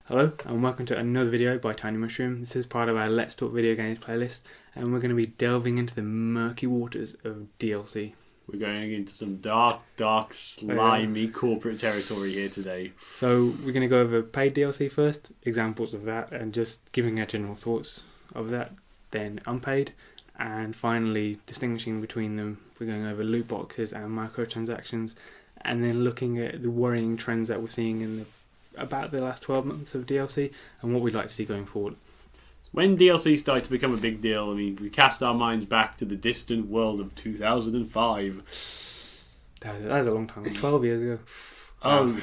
Hello and welcome to another video by Tiny Mushroom. This is part of our Let's Talk Video Games playlist and we're going to be delving into the murky waters of DLC. We're going into some dark, slimy corporate territory here today. So we're going to go over paid DLC first, examples of that, and just giving our general thoughts of that, then unpaid, and finally distinguishing between them. We're going over loot boxes and microtransactions, and then looking at the worrying trends that we're seeing in about the last 12 months of DLC and what we'd like to see going forward. When DLC started to become a big deal, I mean, we cast our minds back to the distant world of 2005. That was a long time, 12 years ago. Oh,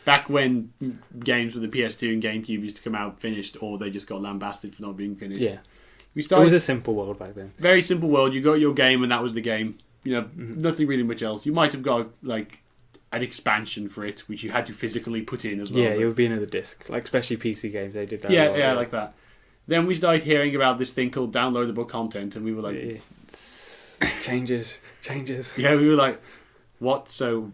back when games with the PS2 and GameCube used to come out finished, or they just got lambasted for not being finished. Yeah, it was a simple world back then. Very simple world. You got your game and that was the game. You know, nothing really much else. You might have got, like, an expansion for it, which you had to physically put in as well. Yeah, it would be another disc, like especially PC games. They did that. Yeah, like that. Then we started hearing about this thing called downloadable content, and we were like, changes. Yeah, we were like, what? So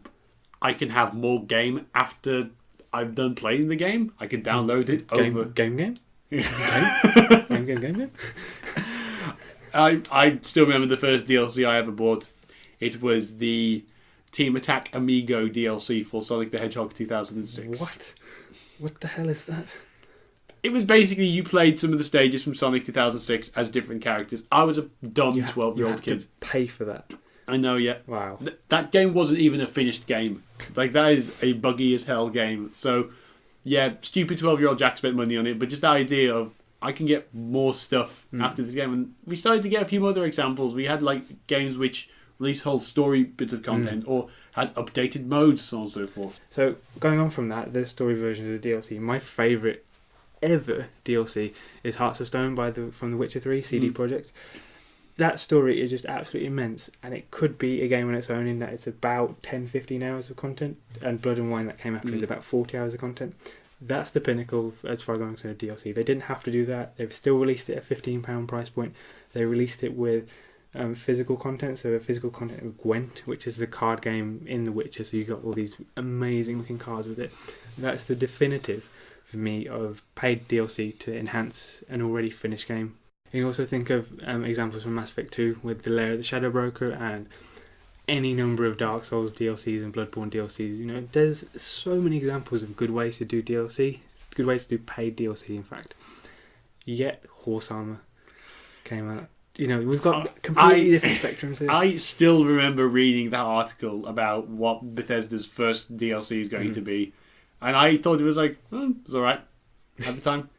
I can have more game after I've done playing the game? I can download it over game. I still remember the first DLC I ever bought. It was the Team Attack Amigo DLC for Sonic the Hedgehog 2006. What the hell is that? It was basically you played some of the stages from Sonic 2006 as different characters. I was a dumb 12-year-old kid. To pay for that. I know, yeah. Wow. That game wasn't even a finished game. Like, that is a buggy as hell game. So, yeah, stupid 12-year-old Jack spent money on it, but just the idea of I can get more stuff after this game. And we started to get a few other examples. We had, like, games which released whole story bits of content or had updated modes, so on and so forth. So, going on from that, the story version of the DLC, my favourite ever DLC is Hearts of Stone from The Witcher 3 CD Projekt. That story is just absolutely immense, and it could be a game on its own in that it's about 10-15 hours of content, and Blood and Wine that came after is about 40 hours of content. That's the pinnacle as far as I'm concerned of DLC. They didn't have to do that. They've still released it at a £15 price point. They released it with physical content, so a physical content of Gwent, which is the card game in The Witcher, so you got all these amazing looking cards with it. That's the definitive for me of paid DLC to enhance an already finished game. You can also think of examples from Mass Effect 2 with the Lair of the Shadow Broker and any number of Dark Souls DLCs and Bloodborne DLCs. You know, there's so many examples of good ways to do DLC, good ways to do paid DLC in fact. Yet Horse Armor came out. You know, we've got completely different spectrums here. I still remember reading that article about what Bethesda's first DLC is going to be. And I thought it was like, it's alright at the time.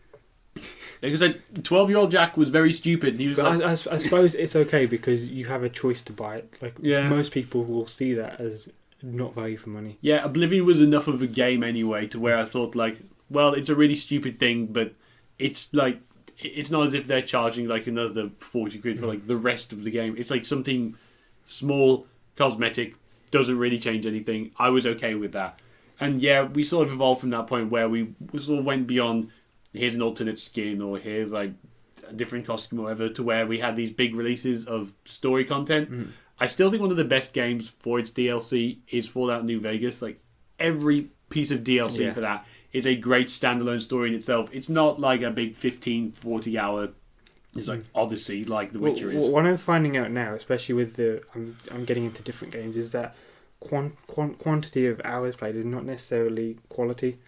Because 12-year-old Jack was very stupid. He was I suppose it's okay because you have a choice to buy it. Like, most people will see that as not value for money. Yeah, Oblivion was enough of a game anyway to where I thought, like, well, it's a really stupid thing, but it's like, it's not as if they're charging like another 40 quid for like the rest of the game. It's like something small, cosmetic, doesn't really change anything. I was okay with that. And yeah, we sort of evolved from that point where we sort of went beyond here's an alternate skin or here's like a different costume or whatever to where we had these big releases of story content. I still think one of the best games for its DLC is Fallout New Vegas. Like every piece of DLC for that is a great standalone story in itself. It's not like a big 15-40 hour it's like Odyssey like The Witcher is. What I'm finding out now, especially with I'm getting into different games, is that quantity of hours played is not necessarily quality,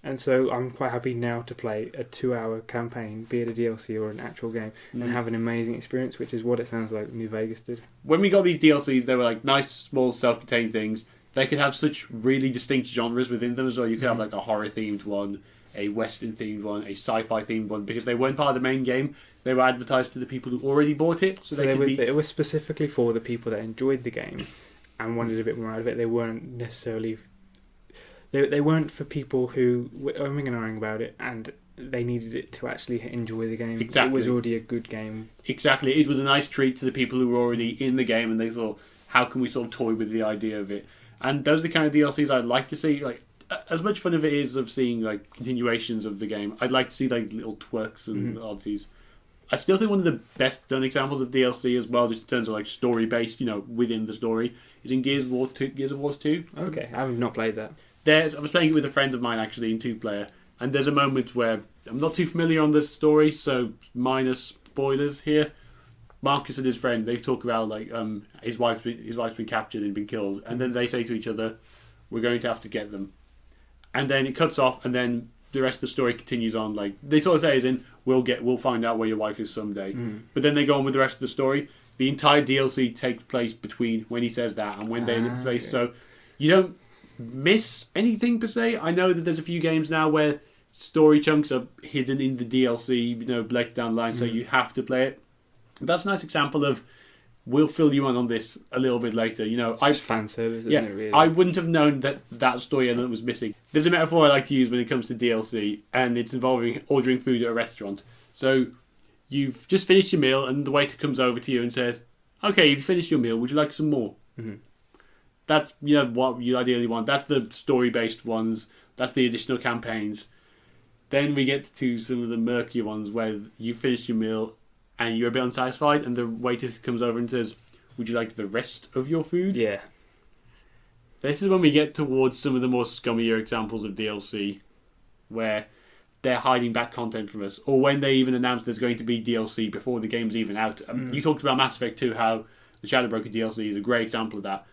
and so I'm quite happy now to play a 2-hour campaign, be it a DLC or an actual game, and have an amazing experience, which is what it sounds like New Vegas did. When we got these DLCs, they were like nice, small, self-contained things. They could have such really distinct genres within them as well. You could have like a horror-themed one, a Western-themed one, a sci-fi-themed one, because they weren't part of the main game. They were advertised to the people who already bought it, so it was specifically for the people that enjoyed the game and wanted a bit more out of it. They weren't necessarily... They weren't for people who were umming and ahhing about it and they needed it to actually enjoy the game. Exactly. It was already a good game. Exactly. It was a nice treat to the people who were already in the game and they thought, how can we sort of toy with the idea of it? And those are the kind of DLCs I'd like to see. Like, as much fun of it is of seeing like continuations of the game, I'd like to see like little twerks and oddities. I still think one of the best done examples of DLC as well, just in terms of like story based, you know, within the story, is in Gears of War 2. Okay, I have not played that. I was playing it with a friend of mine actually in 2-player, And there's a moment where I'm not too familiar on this story, so minor spoilers here. Marcus and his friend, they talk about like his wife's been captured and been killed, and then they say to each other, "We're going to have to get them." And then it cuts off, and then the rest of the story continues on. Like they sort of say, "As in, we'll find out where your wife is someday." But then they go on with the rest of the story. The entire DLC takes place between when he says that and when they end place, so you don't miss anything per se. I know that there's a few games now where story chunks are hidden in the DLC, later down the line, so you have to play it. That's a nice example of we'll fill you in on this a little bit later. It's fan service, isn't it, really? I wouldn't have known that story element was missing. There's a metaphor I like to use when it comes to DLC, and it's involving ordering food at a restaurant. So you've just finished your meal, and the waiter comes over to you and says, "Okay, you've finished your meal. Would you like some more?" Mm-hmm. That's what you ideally want. That's the story-based ones. That's the additional campaigns. Then we get to some of the murkier ones where you finish your meal and you're a bit unsatisfied, and the waiter comes over and says, "Would you like the rest of your food?" Yeah. This is when we get towards some of the more scummier examples of DLC, where they're hiding back content from us, or when they even announce there's going to be DLC before the game's even out. You talked about Mass Effect 2, how the Shadow Broker DLC is a great example of that.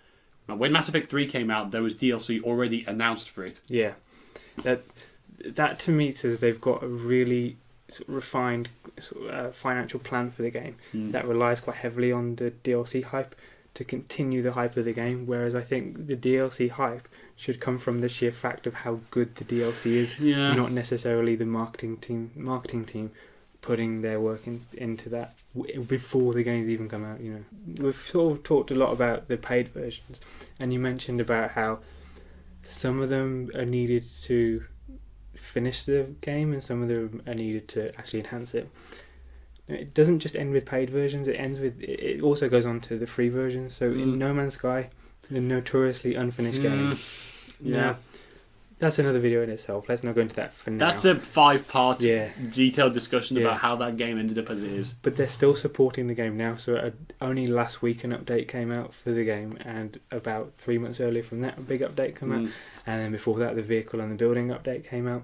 Now, when Mass Effect 3 came out, there was DLC already announced for it. Yeah. That to me says they've got a really sort of refined financial plan for the game that relies quite heavily on the DLC hype to continue the hype of the game, whereas I think the DLC hype should come from the sheer fact of how good the DLC is, not necessarily the marketing team putting their work into that before the games even come out. We've sort of talked a lot about the paid versions, and you mentioned about how some of them are needed to finish the game and some of them are needed to actually enhance it. It doesn't just end with paid versions, it also goes on to the free versions. So in No Man's Sky, the notoriously unfinished game, that's another video in itself. Let's not go into that for now. That's a 5-part detailed discussion about how that game ended up as it is. But they're still supporting the game now. So only last week an update came out for the game, and about 3 months earlier from that a big update came out, and then before that the vehicle and the building update came out.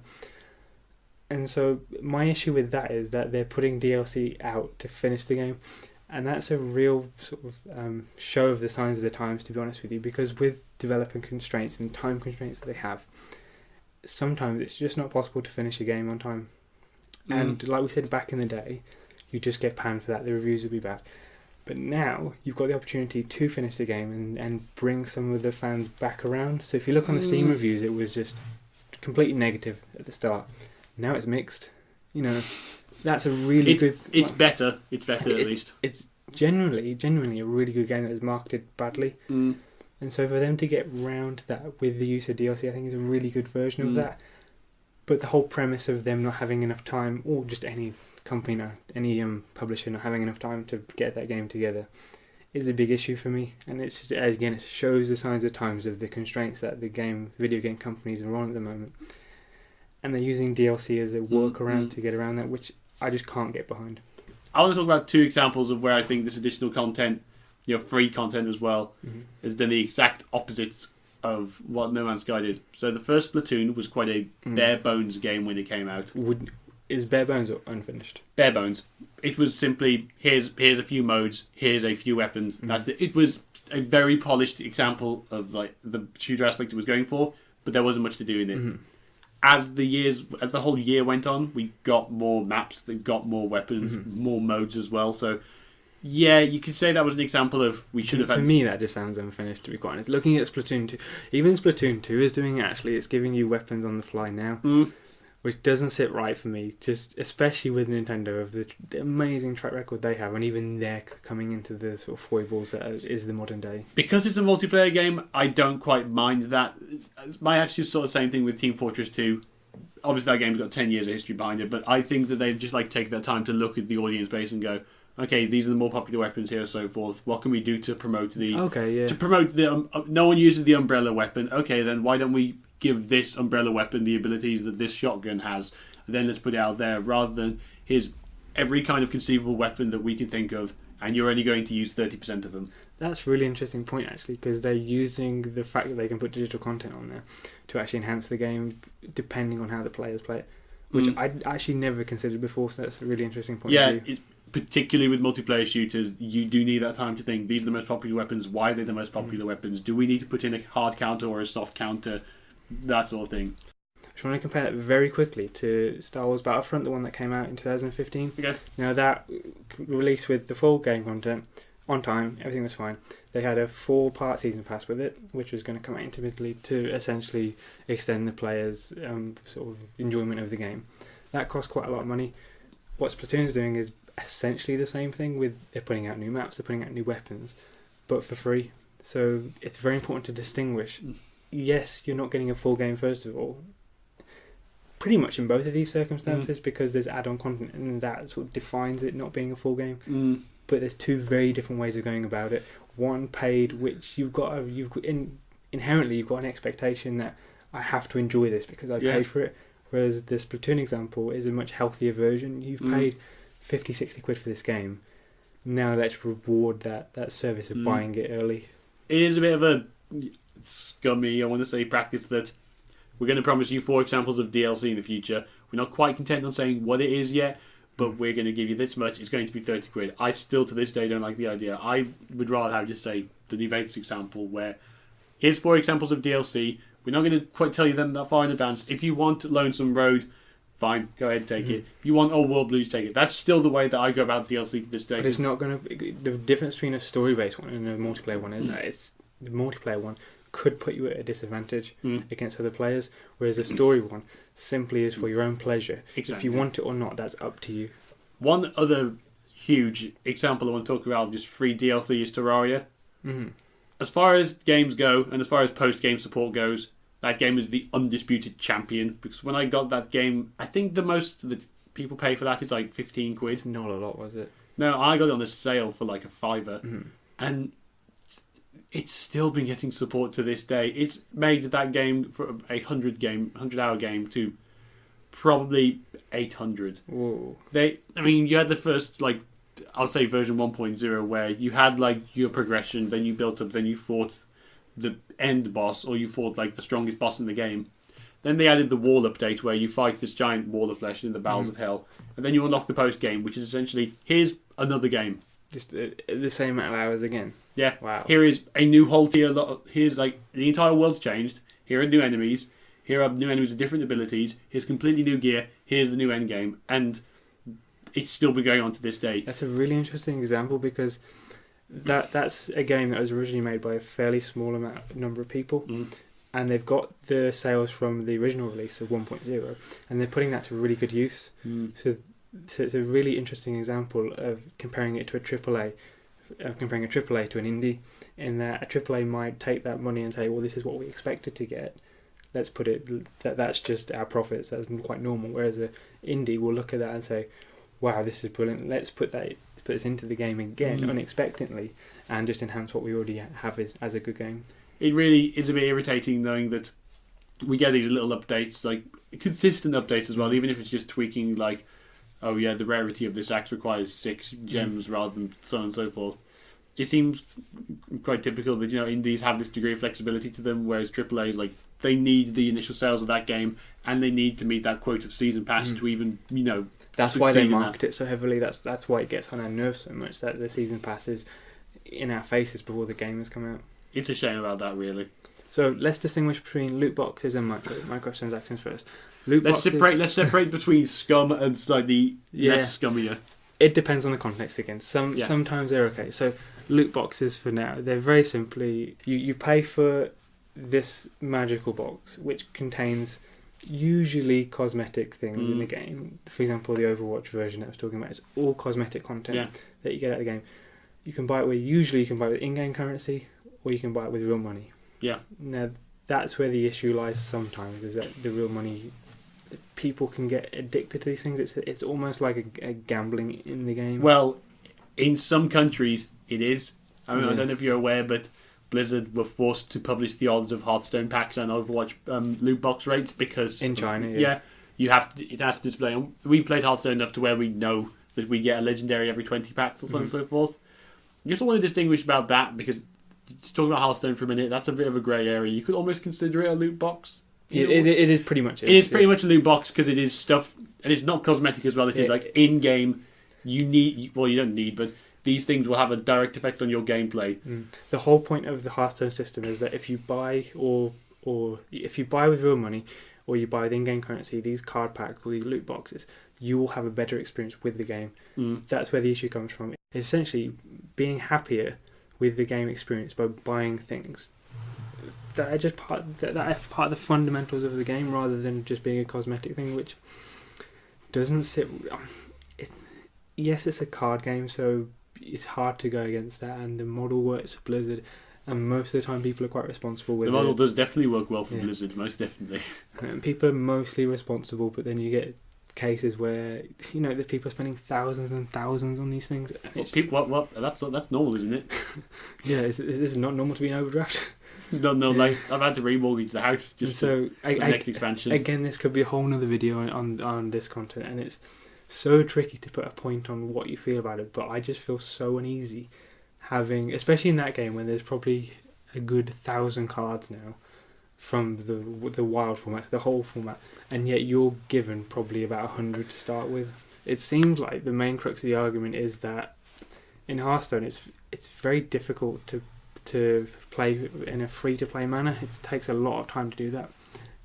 And so my issue with that is that they're putting DLC out to finish the game, and that's a real sort of show of the signs of the times, to be honest with you, because with developing constraints and time constraints that they have, sometimes it's just not possible to finish a game on time. And like we said back in the day, you just get panned for that, the reviews will be bad. But now you've got the opportunity to finish the game and bring some of the fans back around. So if you look on the Steam reviews, it was just completely negative at the start. Now it's mixed. That's a really good... It's better. It's better at least. It's genuinely a really good game that is marketed badly. And so for them to get round that with the use of DLC, I think is a really good version of that. But the whole premise of them not having enough time, or just any company, any publisher not having enough time to get that game together, is a big issue for me. And it shows the signs of times of the constraints that video game companies are on at the moment. And they're using DLC as a workaround to get around that, which I just can't get behind. I want to talk about 2 examples of where I think this additional content, free content as well, has done the exact opposite of what No Man's Sky did. So the first Splatoon was quite a bare bones game when it came out. Is bare bones or unfinished? Bare bones. It was simply, here's a few modes, here's a few weapons. That's it. It was a very polished example of like the shooter aspect it was going for, but there wasn't much to do in it. As the whole year went on, we got more maps, we got more weapons, more modes as well. So, yeah, you could say that was an example of we should have had... To me, that just sounds unfinished, to be quite honest. Looking at Splatoon 2, even Splatoon 2 is doing it, actually. It's giving you weapons on the fly now, which doesn't sit right for me, just especially with Nintendo, of the amazing track record they have, and even they're coming into the sort of foibles that is the modern day. Because it's a multiplayer game, I don't quite mind that. My attitude is sort of the same thing with Team Fortress 2. Obviously, that game's got 10 years of history behind it, but I think that they've just take their time to look at the audience base and go, okay, these are the more popular weapons here and so forth. What can we do to promote the... To promote the... no one uses the umbrella weapon. Okay, then why don't we give this umbrella weapon the abilities that this shotgun has, and then let's put it out there, rather than here's every kind of conceivable weapon that we can think of, and you're only going to use 30% of them. That's a really interesting point, actually, because they're using the fact that they can put digital content on there to actually enhance the game depending on how the players play it, which I'd actually never considered before, so that's a really interesting point of view. It's particularly with multiplayer shooters, you do need that time to think, these are the most popular weapons, why are they the most popular weapons, do we need to put in a hard counter or a soft counter, that sort of thing. I just want to compare that very quickly to Star Wars Battlefront, the one that came out in 2015. Okay. Now that released with the full game content on time, everything was fine. They had a 4-part season pass with it, which was going to come out intermittently to essentially extend the players' sort of enjoyment of the game. That cost quite a lot of money. What Splatoon's doing is essentially the same thing. With they're putting out new maps, they're putting out new weapons, but for free. So it's very important to distinguish. Yes, you're not getting a full game first of all, pretty much in both of these circumstances, because there's add-on content and that sort of defines it not being a full game. But there's two very different ways of going about it. One paid, which inherently you've got an expectation that I have to enjoy this because I paid for it. Whereas the Splatoon example is a much healthier version. You've paid 50, 60 quid for this game. Now let's reward that service of buying it early. It is a bit of a scummy, I want to say, practice that we're going to promise you 4 examples of DLC in the future. We're not quite content on saying what it is yet, but we're going to give you this much. It's going to be 30 quid. I still, to this day, don't like the idea. I would rather have just say the New Vegas example where here's 4 examples of DLC. We're not going to quite tell you them that far in advance. If you want Lonesome Road, fine, go ahead and take it. If you want Old World Blues, take it. That's still the way that I go about DLC to this day. But it's not going to... The difference between a story-based one and a multiplayer one is that the multiplayer one could put you at a disadvantage against other players, whereas a story one simply is for your own pleasure. Exactly. If you want it or not, that's up to you. One other huge example I want to talk about, just free DLC, is Terraria. As far as games go, and as far as post-game support goes, that game is the undisputed champion, because when I got that game, I think the most that people pay for that is like 15 quid. It's not a lot, was it? No, I got it on a sale for like a £5, and it's still been getting support to this day. It's made that game for a 100-hour game to probably 800. Whoa. You had the first, like, I'll say version 1.0, where you had like your progression, then you built up, then you fought the end boss, or you fought like the strongest boss in the game. Then they added the wall update where you fight this giant wall of flesh in the bowels of hell, and then you unlock the post game, which is essentially here's another game. Just the same amount of hours again. Yeah. Wow. Here is a new whole tier. Here's like the entire world's changed. Here are new enemies. Here are new enemies with different abilities. Here's completely new gear. Here's the new end game, and it's still been going on to this day. That's a really interesting example, because that's a game that was originally made by a fairly small number of people, and they've got the sales from the original release of 1.0, and they're putting that to really good use. So it's a really interesting example of comparing it to a AAA, comparing a AAA to an indie, in that a AAA might take that money and say, well, this is what we expected to get. Let's put it that's just our profits. That's quite normal. Whereas an indie will look at that and say, wow, this is brilliant. Let's put this into the game again unexpectedly, and just enhance what we already have as a good game. It really is a bit irritating knowing that we get these little updates, like consistent updates as well, even if it's just tweaking, like, oh yeah, the rarity of this axe requires 6 gems rather than so on and so forth. It seems quite typical that, indies have this degree of flexibility to them, whereas AAA's, like, they need the initial sales of that game, and they need to meet that quote of season pass to even, That's why they market it so heavily. That's why it gets on our nerves so much, that the season pass is in our faces before the game has come out. It's a shame about that, really. So let's distinguish between loot boxes and microtransactions first. Let's separate between scum and slightly less scummier. It depends on the context again. Sometimes they're okay. So loot boxes, for now, they're very simply you pay for this magical box, which contains usually cosmetic things in the game. For example, the Overwatch version that I was talking about is all cosmetic content that you get out of the game. You can buy it with in-game currency, or you can buy it with real money. Yeah. Now that's where the issue lies sometimes, is that the real money, people can get addicted to these things. It's almost like a gambling in the game. Well, in some countries it is. I don't know if you're aware, but Blizzard were forced to publish the odds of Hearthstone packs and Overwatch loot box rates, because in China, it has to display. We've played Hearthstone enough to where we know that we get a legendary every 20 packs or so and so forth. you just want to distinguish about that because talking about Hearthstone for a minute, that's a bit of a grey area. You could almost consider it a loot box. It is pretty much. It is pretty much a loot box because it is stuff, and it's not cosmetic as well. It is like in game. You don't need, but these things will have a direct effect on your gameplay. The whole point of the Hearthstone system is that if you buy or if you buy with real money, or you buy with in-game currency, these card packs or these loot boxes, you will have a better experience with the game. That's where the issue comes from. It's essentially being happier with the game experience by buying things that are just part of the fundamentals of the game, rather than just being a cosmetic thing, which doesn't sit. Yes, it's a card game, so it's hard to go against that, and the model works for Blizzard, and most of the time people are quite responsible with it. The model does definitely work well for Blizzard, most definitely. People are mostly responsible, but then you get cases where the people are spending thousands and thousands on these things. That's normal, isn't it? Yeah, it's not normal to be an overdraft. It's not normal. Like I've had to remortgage the house just for the next expansion. Again, this could be a whole nother video on this content, and it's so tricky to put a point on what you feel about it. But I just feel so uneasy having, especially in that game when there's probably a good 1,000 cards now from the wild format, the whole format, and yet you're given probably about 100 to start with. It seems like the main crux of the argument is that in Hearthstone it's very difficult to play in a free-to-play manner. It takes a lot of time to do that.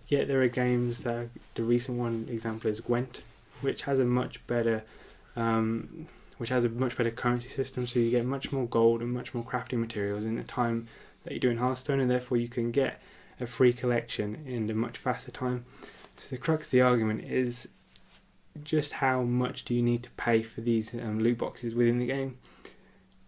Yet there are games that, the recent one example is Gwent, which has a much better currency system, so you get much more gold and much more crafting materials in the time that you do in Hearthstone, and therefore you can get a free collection in a much faster time. So the crux of the argument is just how much do you need to pay for these loot boxes within the game,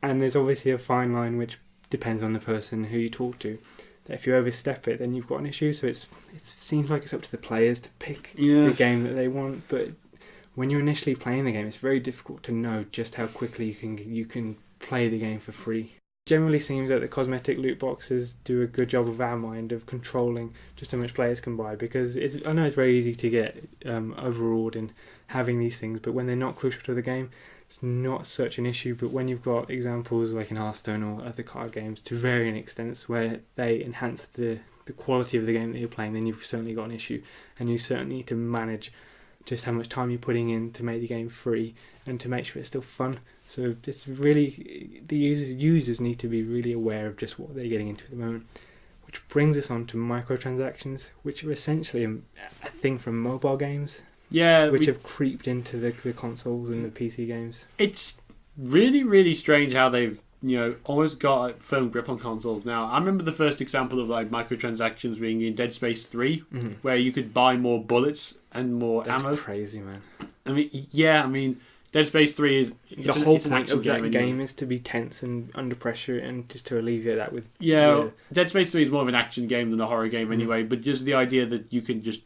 and there's obviously a fine line which depends on the person who you talk to. That if you overstep it, then you've got an issue. So it seems like it's up to the players to pick the game that they want, but when you're initially playing the game, it's very difficult to know just how quickly you can play the game for free. Generally seems that the cosmetic loot boxes do a good job of our mind of controlling just how much players can buy, because I know it's very easy to get overawed in having these things, but when they're not crucial to the game, it's not such an issue. But when you've got examples like in Hearthstone or other card games to varying extents where they enhance the quality of the game that you're playing, then you've certainly got an issue, and you certainly need to manage just how much time you're putting in to make the game free and to make sure it's still fun. So it's really, the users need to be really aware of just what they're getting into at the moment. Which brings us on to microtransactions, which are essentially a thing from mobile games. Yeah, which have creeped into the consoles and the PC games. It's really, really strange how they've almost got a firm grip on consoles now. I remember the first example of like microtransactions being in Dead Space 3, where you could buy more bullets and more ammo. That's crazy, man. I mean, Dead Space 3 is the whole point of that game is to be tense and under pressure, and just to alleviate that with Dead Space 3 is more of an action game than a horror game anyway. But just the idea that you can just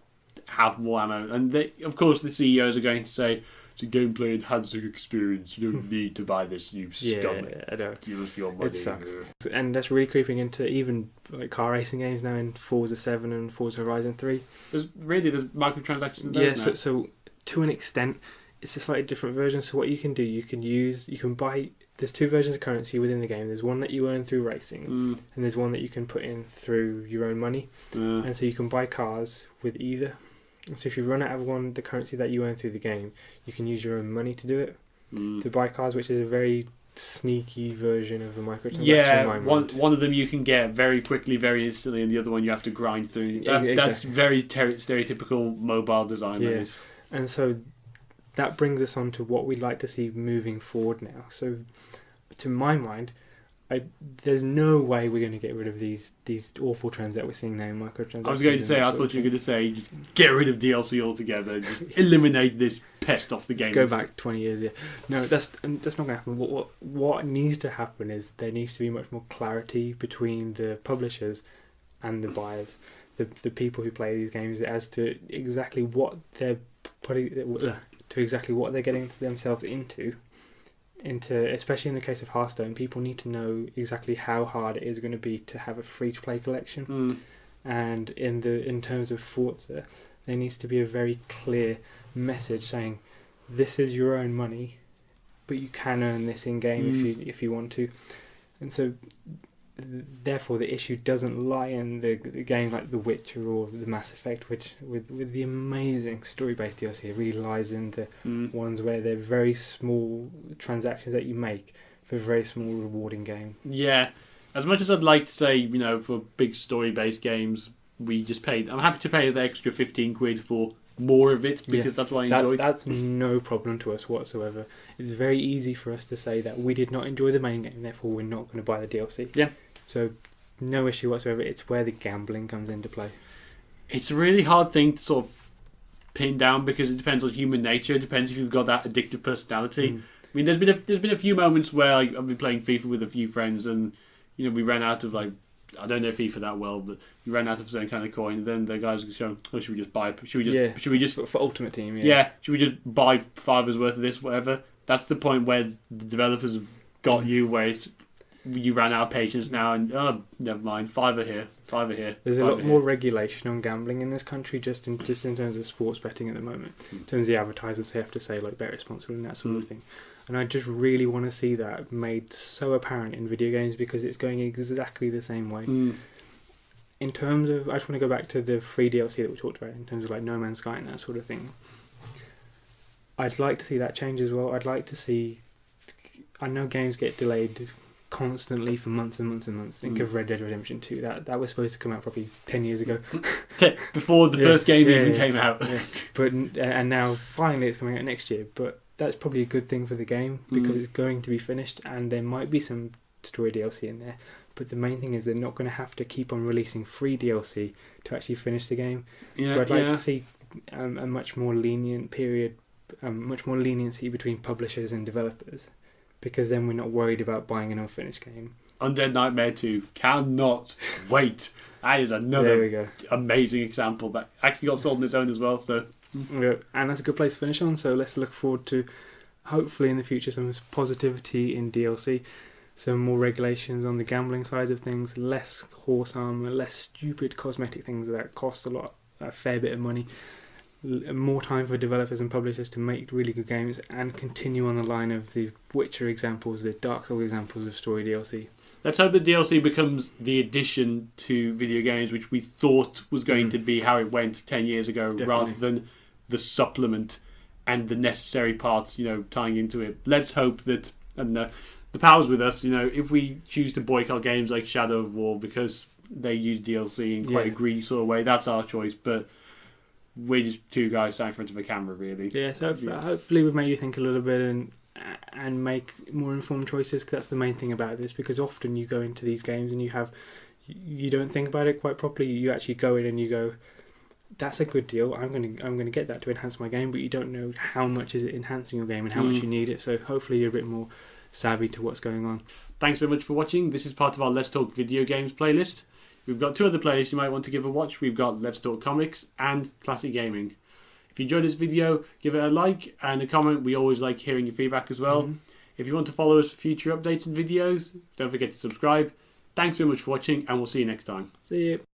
have more ammo, and of course the CEOs are going to say it's a gameplay enhancing experience. You don't need to buy this, you scum. I know. Give us your money. It sucks, and that's really creeping into even like car racing games now in Forza 7 and Forza Horizon 3. There's microtransactions in those now. So to an extent, it's a slightly different version. So what you can do, you can buy. There's two versions of currency within the game. There's one that you earn through racing, and there's one that you can put in through your own money. And so you can buy cars with either. So if you run out of the currency that you earn through the game, you can use your own money to do it. To buy cars, which is a very sneaky version of a microtransaction. Yeah, one of them you can get very quickly, very instantly, and the other one you have to grind through. Exactly. That's very stereotypical mobile design. Yeah, and so that brings us on to what we'd like to see moving forward now. So, to my mind, there's no way we're going to get rid of these awful trends that we're seeing now in microtransactions. I was going to say, I thought you were going to say, just get rid of DLC altogether, just eliminate this pest off the game. Go back 20 years, yeah. No, that's not going to happen. What needs to happen is there needs to be much more clarity between the publishers and the buyers, the people who play these games, as to exactly what they're getting themselves into, especially in the case of Hearthstone. People need to know exactly how hard it is going to be to have a free-to-play collection. And in terms of Forza, there needs to be a very clear message saying, this is your own money, but you can earn this in game if you want to. And so, therefore, the issue doesn't lie in the game like The Witcher or the Mass Effect, which with the amazing story-based DLC, it really lies in the ones where they're very small transactions that you make for a very small rewarding game. Yeah, as much as I'd like to say, for big story-based games, I'm happy to pay the extra 15 quid for more of it because that's what I enjoyed. That's no problem to us whatsoever. It's very easy for us to say that we did not enjoy the main game, therefore we're not going to buy the DLC. Yeah. So no issue whatsoever. It's where the gambling comes into play. It's a really hard thing to sort of pin down because it depends on human nature. It depends if you've got that addictive personality. I mean, there's been a few moments where I've been playing FIFA with a few friends and we ran out of I don't know FIFA that well, but we ran out of a certain kind of coin. And then the guys were going, "Oh, should we just buy? Should we just for Ultimate Team? Yeah, should we just buy $5 worth of this, whatever?" That's the point where the developers have got you, where you ran out of patience now, and never mind, $5 here. There's a lot more regulation on gambling in this country, just in terms of sports betting at the moment. In terms of the advertisements, they have to say bet responsibly and that sort of thing. And I just really want to see that made so apparent in video games because it's going exactly the same way. In terms of, I just want to go back to the free DLC that we talked about in terms of No Man's Sky and that sort of thing. I'd like to see that change as well. I'd like to see, I know games get delayed constantly for months and months and months. Think of Red Dead Redemption 2. That was supposed to come out probably 10 years ago. Before the first game even came out. But and now finally it's coming out next year. But that's probably a good thing for the game because it's going to be finished and there might be some story DLC in there. But the main thing is they're not going to have to keep on releasing free DLC to actually finish the game. So I'd like to see a much more lenient period, much more leniency between publishers and developers, because then we're not worried about buying an unfinished game. Undead Nightmare 2 cannot wait. That is another amazing example that actually got sold on its own as well. So. Yeah, and that's a good place to finish on. So let's look forward to, hopefully in the future, some positivity in DLC, some more regulations on the gambling side of things, less horse armor, less stupid cosmetic things that cost a fair bit of money, more time for developers and publishers to make really good games and continue on the line of the Witcher examples, the Dark Souls examples of story DLC. Let's hope that DLC becomes the addition to video games, which we thought was going to be how it went 10 years ago, rather than the supplement and the necessary parts, tying into it. Let's hope that, and the power's with us, if we choose to boycott games like Shadow of War because they use DLC in quite a greedy sort of way, that's our choice, but we're just two guys sat in front of a camera, really. Yeah, so hopefully we've made you think a little bit and make more informed choices, because that's the main thing about this, because often you go into these games and you don't think about it quite properly. You actually go in and you go, that's a good deal, I'm going to get that to enhance my game, but you don't know how much is it enhancing your game and how much you need it. So hopefully you're a bit more savvy to what's going on. Thanks very much for watching. This is part of our Let's Talk Video Games playlist. We've got 2 other playlists you might want to give a watch. We've got Let's Talk Comics and Classic Gaming. If you enjoyed this video, give it a like and a comment. We always like hearing your feedback as well. If you want to follow us for future updates and videos, don't forget to subscribe. Thanks very much for watching, and we'll see you next time. See you.